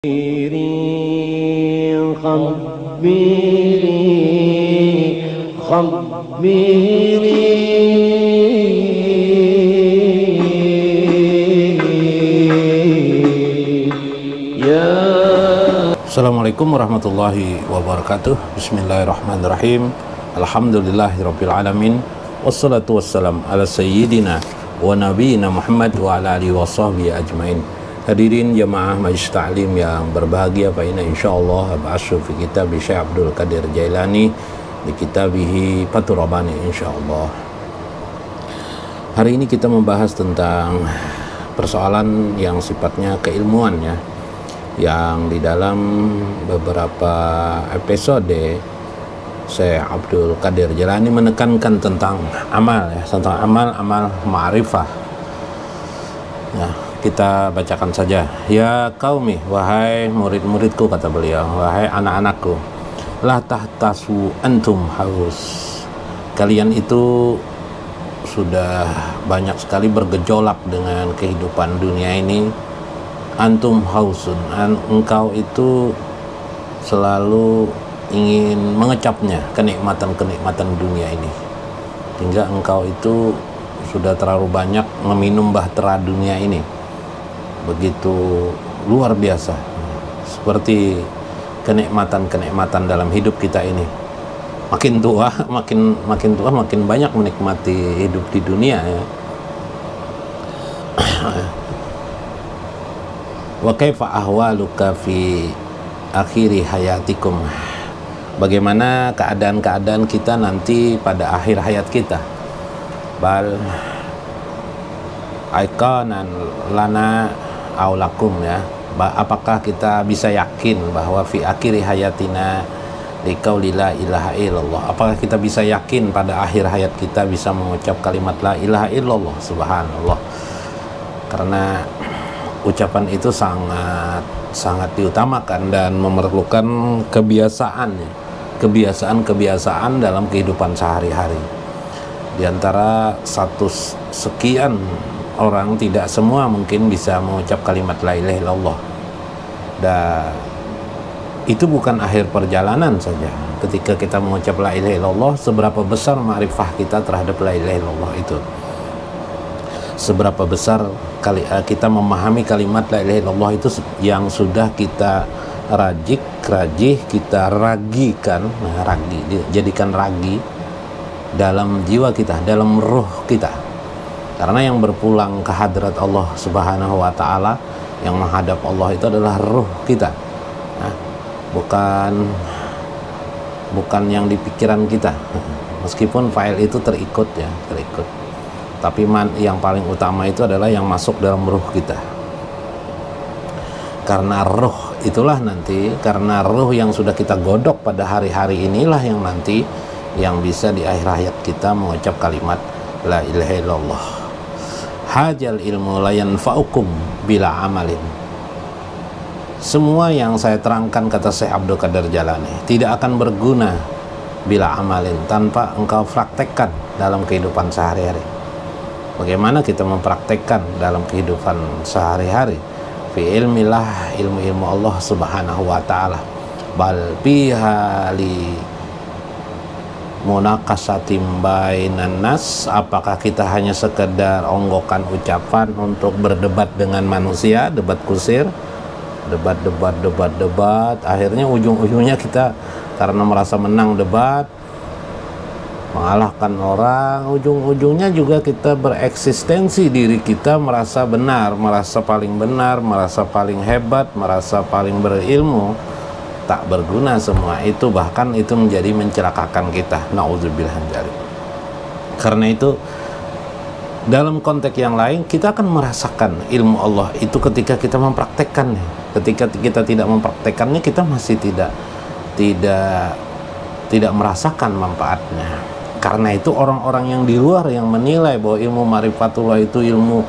Assalamualaikum warahmatullahi wabarakatuh. Bismillahirrahmanirrahim. Alhamdulillahirabbil alamin. Wassalatu wassalam ala sayyidina wa nabiyina Muhammad wa ala alihi washabbihi ajmain. Hadirin jamaah Majlis Ta'lim yang berbahagia, fa inna insyaallah ba'asyu fi kitab Syekh Abdul Qadir Jailani di kitabihi Fathur Rabbani insyaallah. Hari ini kita membahas tentang persoalan yang sifatnya keilmuan ya, yang di dalam beberapa episode Syekh Abdul Qadir Jailani menekankan tentang amal ya, tentang amal ma'rifah ya. Kita bacakan saja. Ya qaumi, wahai murid-muridku, kata beliau, wahai anak-anakku, la tahtasu antum haus. Kalian itu sudah banyak sekali bergejolak dengan kehidupan dunia ini. Antum hausun, engkau itu selalu ingin mengecapnya kenikmatan-kenikmatan dunia ini, hingga engkau itu sudah terlalu banyak meminum bahtera dunia ini, begitu luar biasa, seperti kenikmatan-kenikmatan dalam hidup kita ini. Makin tua makin banyak menikmati hidup di dunia ya. Wa kaifa ahwaluka fi akhiri hayatikum, bagaimana keadaan-keadaan kita nanti pada akhir hayat kita. Bal aikanan lana aulakum ya, apakah kita bisa yakin bahwa fi akhiri hayatina liqauli la ilaha illallah, apakah kita bisa yakin pada akhir hayat kita bisa mengucap kalimat la ilaha illallah? Subhanallah, karena ucapan itu sangat diutamakan dan memerlukan kebiasaan dalam kehidupan sehari-hari. Di antara sekian orang, tidak semua mungkin bisa mengucap kalimat la ilaha illallah. Dan itu bukan akhir perjalanan saja. Ketika kita mengucap la ilaha illallah, seberapa besar ma'rifah kita terhadap la ilaha illallah itu, seberapa besar kita memahami kalimat la ilaha illallah itu yang sudah kita rajih, kita ragikan, jadikan ragi dalam jiwa kita, dalam ruh kita. Karena yang berpulang ke hadrat Allah Subhanahu wa ta'ala, yang menghadap Allah itu adalah ruh kita, nah, bukan yang di pikiran kita. Meskipun file itu terikut, tapi yang paling utama itu adalah yang masuk dalam ruh kita. Karena ruh itulah nanti, karena ruh yang sudah kita godok pada hari-hari inilah yang nanti yang bisa di akhir hayat kita mengucap kalimat la ilaha illallah. Hajal ilmu la yanfa'ukum bila amalin. Semua yang saya terangkan, kata Syekh Abdul Qadir Jailani, tidak akan berguna bila amalin, tanpa engkau praktekkan dalam kehidupan sehari-hari. Bagaimana kita mempraktekkan dalam kehidupan sehari-hari? Fi ilmillah, ilmu Allah Subhanahu wa ta'ala. Bal biha li munaqasatim bainan nas, apakah kita hanya sekedar onggokan ucapan untuk berdebat dengan manusia, debat kusir, debat, akhirnya ujung-ujungnya kita karena merasa menang debat, mengalahkan orang, ujung-ujungnya juga kita bereksistensi diri kita, merasa benar, merasa paling hebat, merasa paling berilmu. Tak berguna semua itu, bahkan itu menjadi mencelakakan kita. Nauzubillah min dzalik. Karena itu dalam konteks yang lain kita akan merasakan ilmu Allah itu ketika kita mempraktekkannya. Ketika kita tidak mempraktekkannya, kita masih tidak merasakan manfaatnya. Karena itu orang-orang yang di luar yang menilai bahwa ilmu ma'rifatullah itu ilmu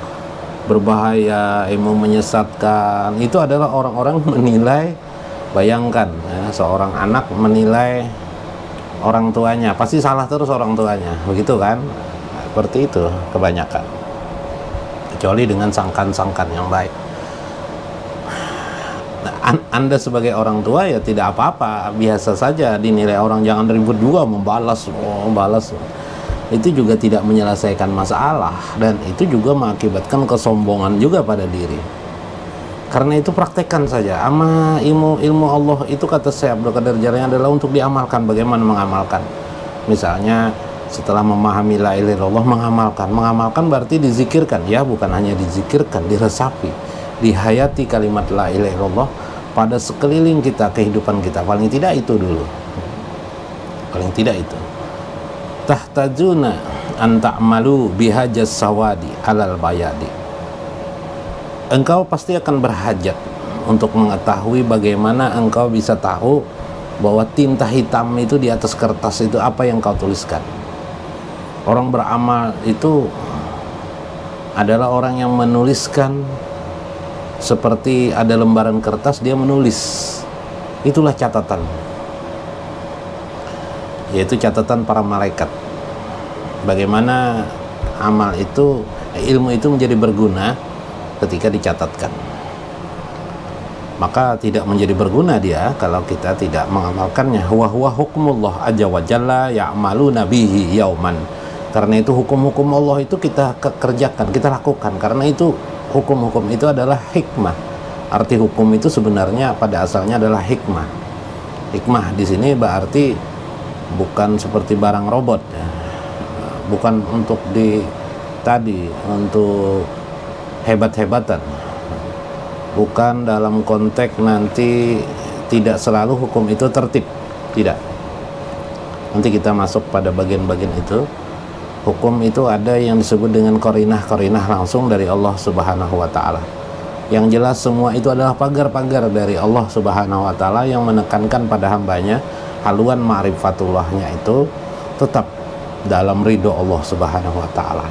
berbahaya, ilmu menyesatkan, itu adalah orang-orang menilai. Bayangkan ya, seorang anak menilai orang tuanya, pasti salah terus orang tuanya, begitu kan? Seperti itu kebanyakan, kecuali dengan sangkan-sangkan yang baik. Nah, Anda sebagai orang tua ya tidak apa-apa, biasa saja dinilai orang, jangan ribut juga membalas. Itu juga tidak menyelesaikan masalah, dan itu juga mengakibatkan kesombongan juga pada diri. Karena itu praktekkan saja. Ilmu Allah itu, kata Syekh Abdul Qadir Jailani, adalah untuk diamalkan. Bagaimana mengamalkan? Misalnya setelah memahami la ilaha illallah, mengamalkan berarti dizikirkan, ya, bukan hanya dizikirkan, diresapi, dihayati kalimat la ilaha illallah pada sekeliling kita, kehidupan kita. Paling tidak itu dulu, paling tidak itu. Tahtajuna an ta'malu bihajas sawadi alal bayadi. Engkau pasti akan berhajat untuk mengetahui bagaimana engkau bisa tahu bahwa tinta hitam itu di atas kertas itu apa yang kau tuliskan. Orang beramal itu adalah orang yang menuliskan seperti ada lembaran kertas, dia menulis. Itulah catatan, yaitu catatan para malaikat. Bagaimana amal itu, ilmu itu menjadi berguna ketika dicatatkan. Maka tidak menjadi berguna dia kalau kita tidak mengamalkannya. Huwa hukmullah azza wa jalla ya'maluna bihi yauman. Karena itu hukum-hukum Allah itu kita kerjakan, kita lakukan. Karena itu hukum-hukum itu adalah hikmah. Arti hukum itu sebenarnya pada asalnya adalah hikmah. Hikmah di sini berarti bukan seperti barang robot, ya. Bukan untuk untuk hebat-hebatan, bukan dalam konteks nanti tidak selalu hukum itu tertib, tidak. Nanti kita masuk pada bagian-bagian itu. Hukum itu ada yang disebut dengan qarinah langsung dari Allah Subhanahu wa Ta'ala. Yang jelas semua itu adalah pagar-pagar dari Allah Subhanahu wa Ta'ala yang menekankan pada hambanya haluan ma'rifatullahnya itu tetap dalam ridho Allah Subhanahu wa Ta'ala.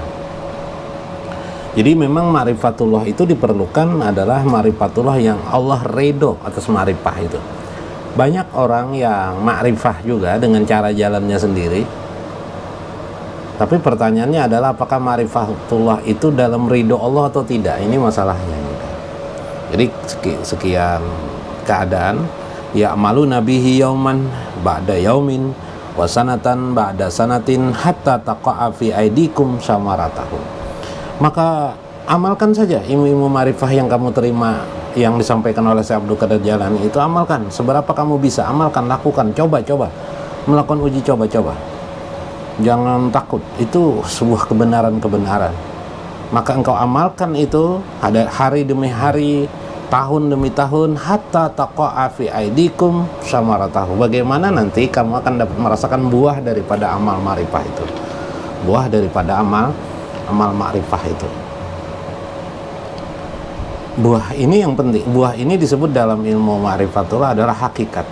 Jadi memang ma'rifatullah itu diperlukan adalah ma'rifatullah yang Allah ridho atas ma'rifah itu. Banyak orang yang ma'rifah juga dengan cara jalannya sendiri. Tapi pertanyaannya adalah apakah ma'rifatullah itu dalam ridho Allah atau tidak? Ini masalahnya. Jadi sekian keadaan, ya'malu nabihi yauman ba'da yaumin wa sanatan ba'da sanatin hatta taqa'a fi aidikum samaratahu. Maka amalkan saja ilmu-ilmu ma'rifah yang kamu terima, yang disampaikan oleh Syekh Abdul Qadir Jailani itu. Amalkan seberapa kamu bisa, amalkan, lakukan, coba melakukan uji coba. Jangan takut, itu sebuah kebenaran. Maka engkau amalkan itu ada hari demi hari, tahun demi tahun, hatta taqa'a fi aidikum samaratahu. Bagaimana nanti kamu akan dapat merasakan buah daripada amal ma'rifah itu, buah daripada amal ma'rifah itu. Buah ini yang penting. Buah ini disebut dalam ilmu ma'rifatullah adalah hakikat.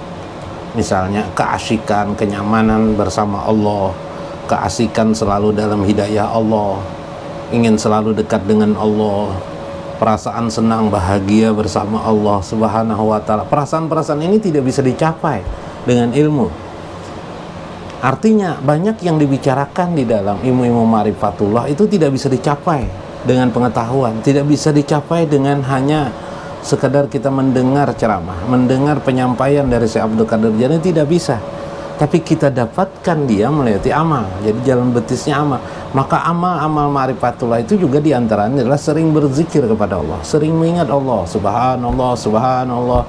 Misalnya keasikan, kenyamanan bersama Allah, keasikan selalu dalam hidayah Allah, ingin selalu dekat dengan Allah, perasaan senang bahagia bersama Allah Subhanahu wa Ta'ala. Perasaan-perasaan ini tidak bisa dicapai dengan ilmu. Artinya banyak yang dibicarakan di dalam ilmu-ilmu ma'rifatullah itu tidak bisa dicapai dengan pengetahuan, tidak bisa dicapai dengan hanya sekedar kita mendengar ceramah, mendengar penyampaian dari Syekh Abdul Qadir Jailani, tidak bisa. Tapi kita dapatkan dia melalui amal. Jadi jalan betisnya amal. Maka amal ma'rifatullah itu juga diantaranya adalah sering berzikir kepada Allah, sering mengingat Allah, subhanallah,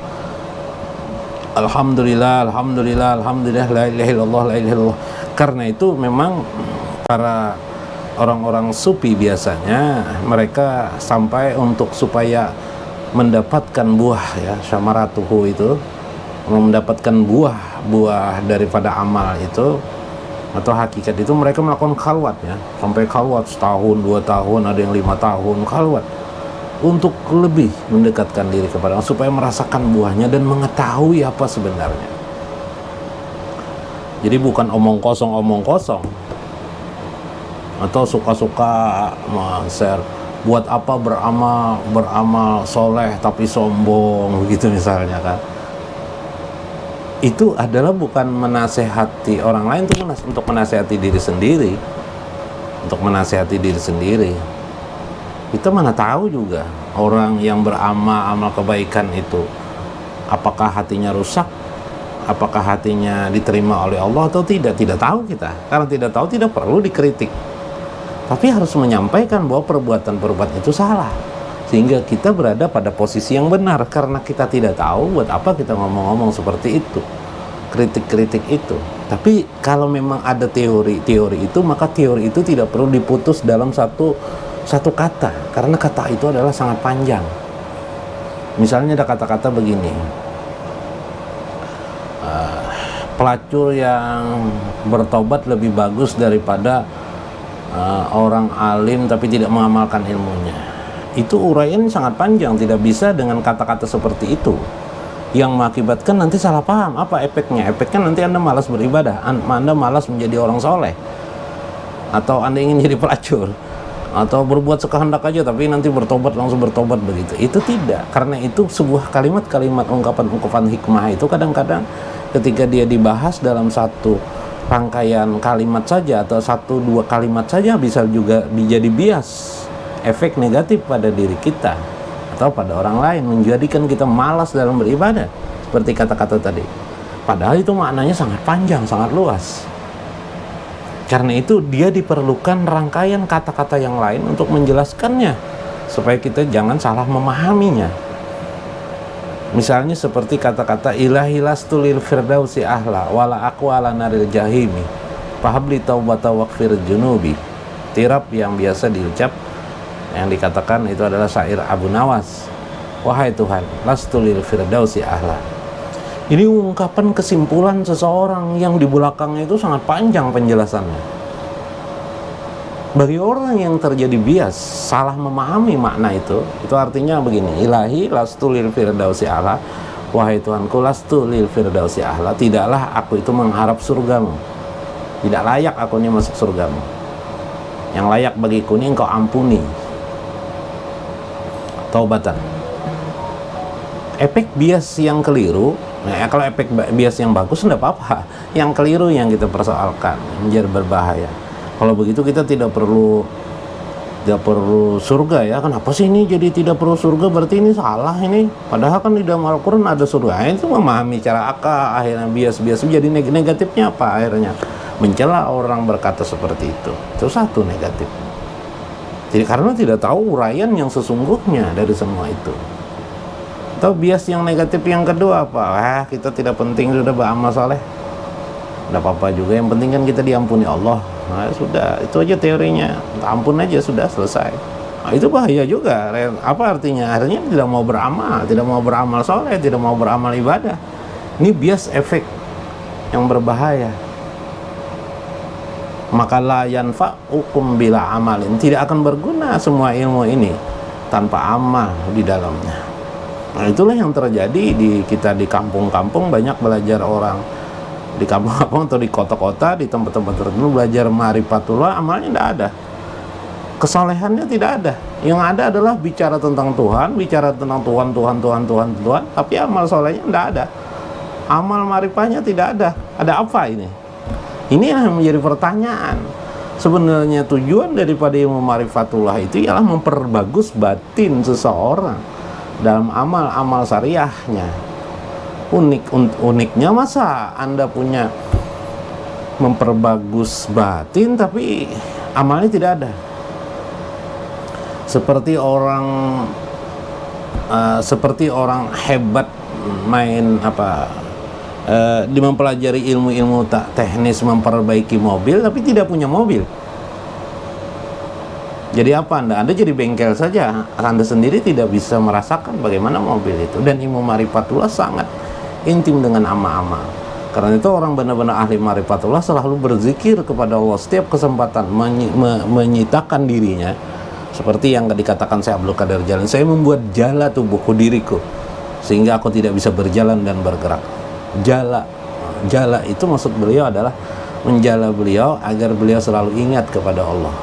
alhamdulillah, la ilaha illallah. Karena itu memang para orang-orang sufi biasanya mereka sampai untuk supaya mendapatkan buah, ya, syamaratuhu itu, mendapatkan buah daripada amal itu atau hakikat itu, mereka melakukan khalwat, ya, sampai khalwat setahun, 2 tahun, ada yang 5 tahun khalwat untuk lebih mendekatkan diri kepada Allah, supaya merasakan buahnya dan mengetahui apa sebenarnya. Jadi bukan omong kosong atau suka-suka share, buat apa beramal soleh tapi sombong begitu misalnya, kan. Itu adalah bukan menasehati orang lain, itu untuk menasehati diri sendiri. Kita mana tahu juga orang yang beramal amal kebaikan itu Apakah hatinya rusak? Apakah hatinya diterima oleh Allah atau tidak? Tidak tahu kita. Karena tidak tahu tidak perlu dikritik. Tapi harus menyampaikan bahwa perbuatan-perbuatan itu salah. Sehingga kita berada pada posisi yang benar. Karena kita tidak tahu, buat apa kita ngomong-ngomong seperti itu, kritik-kritik itu. Tapi kalau memang ada teori-teori itu, maka teori itu tidak perlu diputus dalam satu kata, karena kata itu adalah sangat panjang. Misalnya ada kata-kata begini, pelacur yang bertobat lebih bagus daripada orang alim tapi tidak mengamalkan ilmunya. Itu uraian sangat panjang, tidak bisa dengan kata-kata seperti itu, yang mengakibatkan nanti salah paham. Apa efeknya? Efeknya nanti Anda malas beribadah, Anda malas menjadi orang soleh, atau Anda ingin jadi pelacur, atau berbuat sekehendak aja tapi nanti langsung bertobat begitu. Itu tidak, karena itu sebuah kalimat-kalimat, ungkapan-ungkapan hikmah itu kadang-kadang ketika dia dibahas dalam satu rangkaian kalimat saja atau 1-2 kalimat saja bisa juga menjadi bias, efek negatif pada diri kita atau pada orang lain, menjadikan kita malas dalam beribadah seperti kata-kata tadi. Padahal itu maknanya sangat panjang, sangat luas. Karena itu dia diperlukan rangkaian kata-kata yang lain untuk menjelaskannya, supaya kita jangan salah memahaminya. Misalnya seperti kata-kata ilahi lastu lil firdausi ahla wala aqwala naril jahimi fahabli taubata waqfir junubi. Tirab yang biasa diucap, yang dikatakan itu adalah syair Abu Nawas. Wahai Tuhan, lastu lil firdausi ahla. Ini ungkapan kesimpulan seseorang yang di belakangnya itu sangat panjang penjelasannya. Bagi orang yang terjadi bias, salah memahami makna itu artinya begini, ilahi lastu lil firdausi ahla, wahai Tuhanku, lastu lil firdausi ahla, tidaklah aku itu mengharap surgamu, tidak layak aku ini masuk surgamu, yang layak bagiku ini engkau ampuni. Taubatan. Efek bias yang keliru, kalau efek bias yang bagus tidak apa-apa, yang keliru yang kita persoalkan menjadi berbahaya. Kalau begitu kita tidak perlu surga ya. Kenapa sih ini jadi tidak perlu surga? Berarti ini salah ini. Padahal kan di dalam Al-Quran ada surga. Itu memahami cara akal, akhirnya bias-bias menjadi negatifnya apa? Akhirnya mencela orang berkata seperti itu. Itu satu negatif. Jadi karena tidak tahu uraian yang sesungguhnya dari semua itu. Atau bias yang negatif yang kedua apa? Kita tidak penting sudah beramal saleh. Tidak apa-apa juga, yang penting kan kita diampuni Allah. Nah, sudah, itu aja teorinya. Ampun aja sudah selesai. Nah, itu bahaya juga. Apa artinya? Artinya tidak mau beramal saleh, tidak mau beramal ibadah. Ini bias efek yang berbahaya. Maka la yanfa'ukum bila amalin, tidak akan berguna semua ilmu ini tanpa amal di dalamnya. Nah, itulah yang terjadi di kita di kampung-kampung, banyak belajar orang di kampung-kampung atau di kota-kota, di tempat-tempat tertentu belajar ma'rifatullah, amalnya tidak ada, kesolehannya tidak ada. Yang ada adalah bicara tentang Tuhan, Tuhan, tapi amal solehnya tidak ada, amal ma'rifatnya tidak ada. Ada apa ini? Ini yang menjadi pertanyaan. Sebenarnya tujuan daripada ilmu ma'rifatullah itu ialah memperbagus batin seseorang dalam amal-amal syariahnya. Uniknya masa Anda punya memperbagus batin tapi amalnya tidak ada. Seperti orang hebat main di mempelajari ilmu-ilmu teknis memperbaiki mobil tapi tidak punya mobil. Jadi apa Anda jadi bengkel saja, Anda sendiri tidak bisa merasakan bagaimana mobil itu. Dan ilmu ma'rifatullah sangat intim dengan amal-amal. Karena itu orang benar-benar ahli ma'rifatullah selalu berzikir kepada Allah setiap kesempatan, menyitakan dirinya. Seperti yang dikatakan Syekh Abdul Qadir Jailani, saya membuat jala tubuhku, diriku, sehingga aku tidak bisa berjalan dan bergerak. Jala itu maksud beliau adalah menjala beliau agar beliau selalu ingat kepada Allah.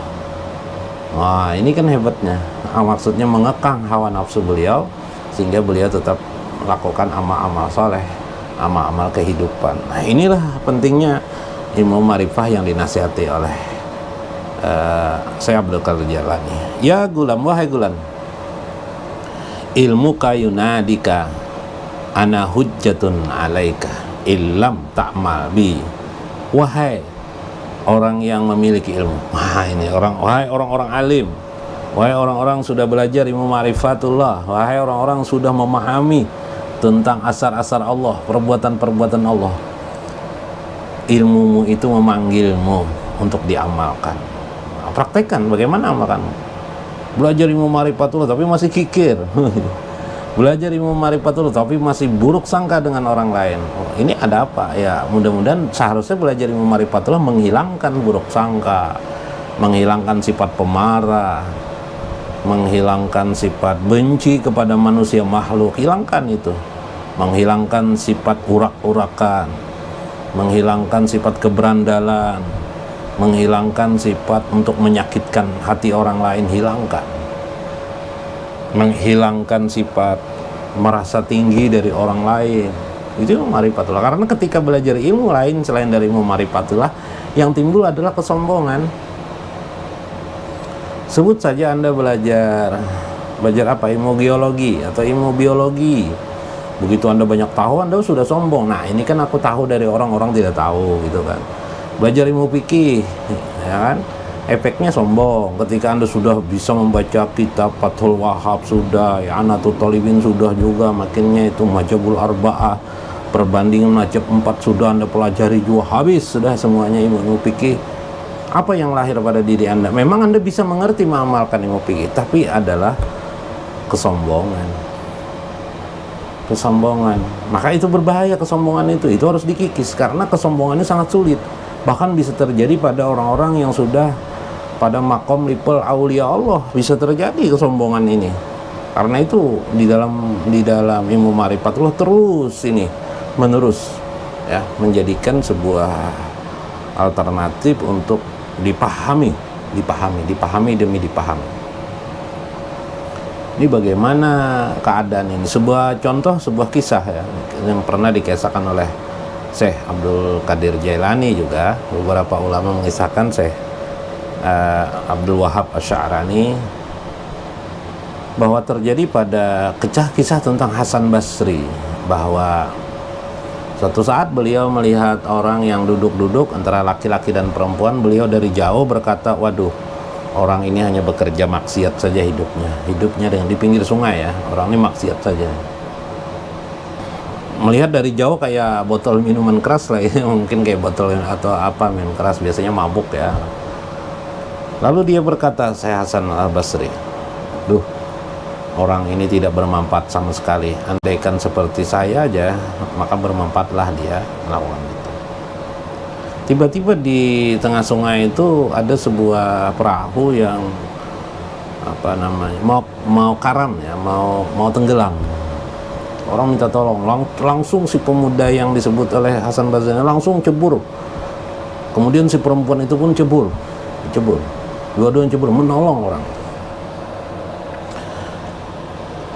Wah, ini kan hebatnya. Maksudnya mengekang hawa nafsu beliau sehingga beliau tetap melakukan amal-amal soleh, amal-amal kehidupan. Nah, inilah pentingnya ilmu ma'rifah yang dinasihati oleh Syekh Abdul Qadir Jailani. Ya gulam, wahai gulam, ilmu kayunadika ana hujjatun alaika illam ta'mal bi. Wahai orang yang memiliki ilmu, wahai orang-orang alim, wahai orang-orang sudah belajar ilmu ma'rifatullah, wahai orang-orang sudah memahami tentang asar-asar Allah, perbuatan-perbuatan Allah, ilmumu itu memanggilmu untuk diamalkan. Nah, praktekkan. Bagaimana amalkanmu? Belajar ilmu ma'rifatullah tapi masih kikir. Belajar ilmu ma'rifatullah tapi masih buruk sangka dengan orang lain. Oh, ini ada apa? Ya, mudah-mudahan seharusnya belajar ilmu ma'rifatullah menghilangkan buruk sangka, menghilangkan sifat pemarah, menghilangkan sifat benci kepada manusia makhluk. Hilangkan itu. Menghilangkan sifat urak-urakan, menghilangkan sifat keberandalan, menghilangkan sifat untuk menyakitkan hati orang lain. Hilangkan. Menghilangkan sifat merasa tinggi dari orang lain. Itu ilmu ma'rifatullah. Karena ketika belajar ilmu lain selain dari ilmu ma'rifatullah, yang timbul adalah kesombongan. Sebut saja Anda belajar apa? Ilmu geologi atau ilmu biologi. Begitu Anda banyak tahu, Anda sudah sombong. Nah, ini kan aku tahu dari orang-orang tidak tahu, gitu kan. Belajar ilmu fikih, ya kan? Efeknya sombong. Ketika Anda sudah bisa membaca kitab Fathul Wahhab, sudah ya, Anatul Talibin sudah juga, makinnya itu Majabul Arba'ah, perbandingan Najab 4 sudah Anda pelajari juga, habis sudah semuanya ilmu fikih. Apa yang lahir pada diri Anda? Memang Anda bisa mengerti mengamalkan ilmu fikih, tapi adalah kesombongan. Kesombongan. Maka itu berbahaya, kesombongan itu harus dikikis, karena kesombongan ini sangat sulit. Bahkan bisa terjadi pada orang-orang yang sudah pada makom level aulia Allah, bisa terjadi kesombongan ini. Karena itu di dalam ilmu ma'rifatullah terus ini menerus ya menjadikan sebuah alternatif untuk dipahami demi dipahami. Ini bagaimana keadaan ini? Sebuah contoh, sebuah kisah ya yang pernah dikisahkan oleh Syekh Abdul Qadir Jailani juga. Beberapa ulama mengisahkan Syekh Abdul Wahab Asy'arani bahwa terjadi pada kisah tentang Hasan Basri, bahwa suatu saat beliau melihat orang yang duduk-duduk antara laki-laki dan perempuan. Beliau dari jauh berkata, waduh, orang ini hanya bekerja maksiat saja hidupnya dengan di pinggir sungai ya, orang ini maksiat saja. Melihat dari jauh kayak botol minuman keras lah ya, mungkin kayak botol atau apa minuman keras, biasanya mabuk ya. Lalu dia berkata, saya Hasan al-Basri, duh, orang ini tidak bermanfaat sama sekali. Andaikan seperti saya aja, maka bermanfaatlah dia melakukan itu. Tiba-tiba di tengah sungai itu ada sebuah perahu yang mau karam ya, mau tenggelam. Orang minta tolong, langsung si pemuda yang disebut oleh Hasan Basri langsung cebur. Kemudian si perempuan itu pun cebur. Dua-duanya cebur, menolong orang.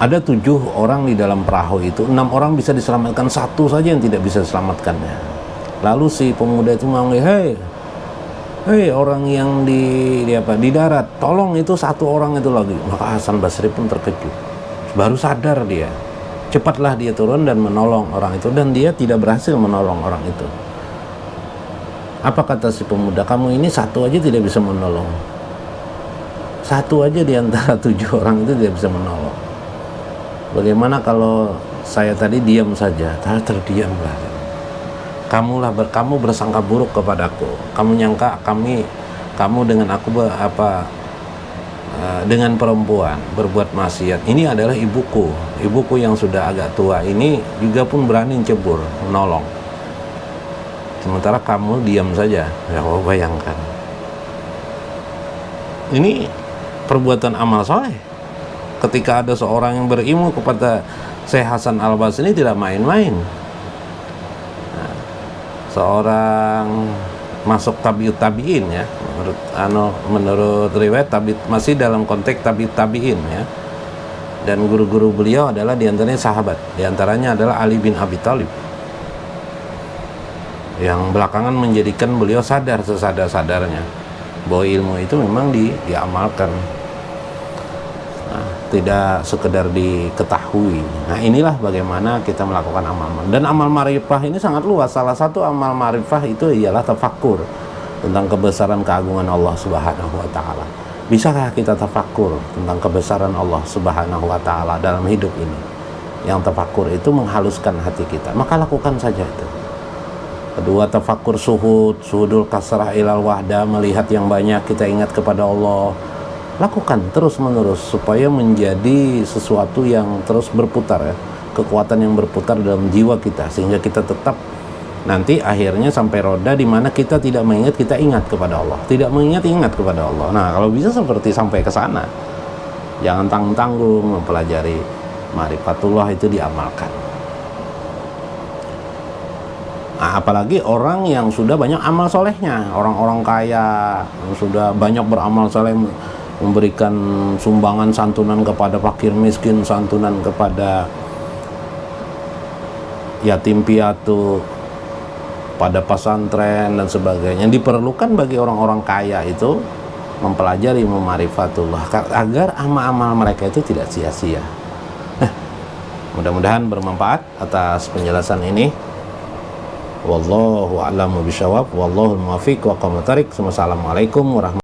Ada 7 orang di dalam perahu itu, 6 orang bisa diselamatkan, 1 saja yang tidak bisa diselamatkannya. Lalu si pemuda itu memanggil, hei orang yang di darat, tolong itu 1 orang itu lagi. Maka Hasan Basri pun terkejut, baru sadar dia. Cepatlah dia turun dan menolong orang itu, dan dia tidak berhasil menolong orang itu. Apa kata si pemuda? Kamu ini 1 aja tidak bisa menolong. 1 aja di antara 7 orang itu tidak bisa menolong. Bagaimana kalau saya tadi diam saja? Terdiamlah. Kamu bersangka buruk kepadaku. Kamu nyangka kamu dengan aku dengan perempuan berbuat maksiat. Ini adalah ibuku yang sudah agak tua ini juga pun berani cebur menolong. Sementara kamu diam saja. Ya, bayangkan. Ini perbuatan amal soleh. Ketika ada seorang yang berilmu kepada Syekh Hasan al-Basri ini tidak main-main. Nah, seorang masuk tabi'in ya, menurut riwayat masih dalam konteks tabi'in ya. Dan guru-guru beliau adalah diantaranya sahabat, diantaranya adalah Ali bin Abi Thalib, yang belakangan menjadikan beliau sadar sesadar-sadarnya bahwa ilmu itu memang diamalkan. Nah, tidak sekedar diketahui. Nah, inilah bagaimana kita melakukan amal. Dan amal ma'rifah ini sangat luas. Salah satu amal ma'rifah itu ialah tafakkur tentang kebesaran keagungan Allah Subhanahu wa taala. Bisakah kita tafakkur tentang kebesaran Allah Subhanahu wa taala dalam hidup ini? Yang tafakkur itu menghaluskan hati kita. Maka lakukan saja itu. Kedua, tafakkur suhudul kasrah ilal wahda, melihat yang banyak, kita ingat kepada Allah. Lakukan terus menerus supaya menjadi sesuatu yang terus berputar ya, kekuatan yang berputar dalam jiwa kita, sehingga kita tetap nanti akhirnya sampai roda di mana kita tidak mengingat, kita ingat kepada Allah, tidak mengingat, ingat kepada Allah. Nah, kalau bisa seperti sampai ke sana, jangan tanggung-tanggung mempelajari ma'rifatullah, itu diamalkan. Nah, apalagi orang yang sudah banyak amal solehnya, orang-orang kaya yang sudah banyak beramal soleh, memberikan sumbangan santunan kepada fakir miskin, santunan kepada yatim piatu, pada pesantren dan sebagainya. Yang diperlukan bagi orang-orang kaya itu mempelajari ma'rifatullah agar amal-amal mereka itu tidak sia-sia. Mudah-mudahan bermanfaat atas penjelasan ini. Wallahu a'lamu bishawab, wallahul muwaffiq wa aqwamut thariq. Wassalamualaikum warahmatullahi wabarakatuh.